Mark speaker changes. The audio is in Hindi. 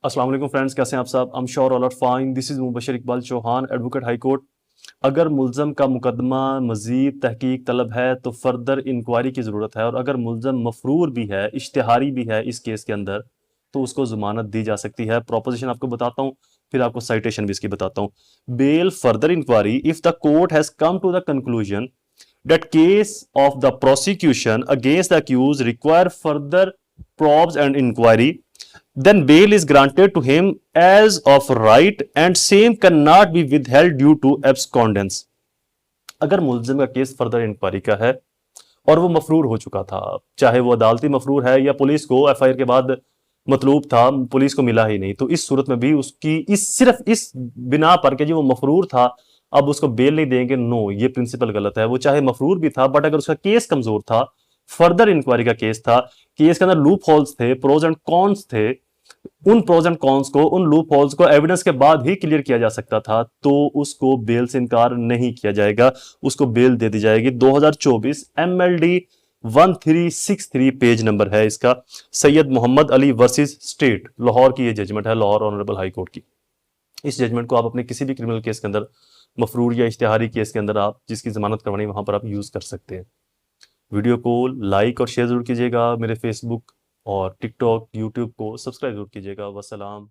Speaker 1: अस्सलाम वालेकुम फ्रेंड्स, कैसे हैं आप सब? I am sure all are fine. This is Mubashar Iqbal Chauhan, advocate high court. अगर मुल्ज़म का मुकदमा मज़ीद तहकीक तलब है तो फर्दर इंक्वायरी की ज़रूरत है, और अगर मुल्ज़म मफरूर भी है, इश्तिहारी भी है इस केस के अंदर, तो उसको ज़मानत दी जा सकती है। प्रोपोजिशन आपको बताता हूँ, फिर आपको साइटेशन भी इसकी बताता हूँ। Bail further inquiry if the court has come to the conclusion that case of the prosecution against the accused require further probes and inquiry, then bail is granted to him as of right and same cannot be withheld due to abscondence। अगर मुलजिम का केस फर्दर इंक्वायरी का है और वो मफरूर हो चुका था, चाहे वो अदालती मफरूर है या पुलिस को एफआईआर के बाद मतलूब था, पुलिस को मिला ही नहीं, तो इस सूरत में भी उसकी इस सिर्फ इस बिना पर कि जो वो मफरूर था अब उसको बेल नहीं देंगे। नो, ये प्रिंसिपल गलत है। वो चाहे मफरूर भी था, बट अगर उसका केस कमजोर था, फर्दर इंक्वायरी का केस था, केस के अंदर लूप होल्स थे, प्रोज एंड कॉन्स थे, उन प्रोज एंड कॉन्स को, उन लूप होल्स को एविडेंस के बाद ही क्लियर किया जा सकता था, तो उसको बेल से इनकार नहीं किया जाएगा, उसको बेल दे दी जाएगी। 2024 एमएलडी 1363 पेज नंबर है इसका। सैयद मोहम्मद अली वर्सेस स्टेट, लाहौर की ये जजमेंट है, लाहौर ऑनरेबल हाई कोर्ट की। इस जजमेंट को आप अपने किसी भी क्रिमिनल केस के अंदर, मफरूर या इश्तिहारी केस के अंदर, आप जिसकी जमानत करवानी वहां पर आप यूज कर सकते हैं। वीडियो को लाइक और शेयर जरूर कीजिएगा। मेरे फेसबुक और टिकटॉक, यूट्यूब को सब्सक्राइब जरूर कीजिएगा। वसलाम।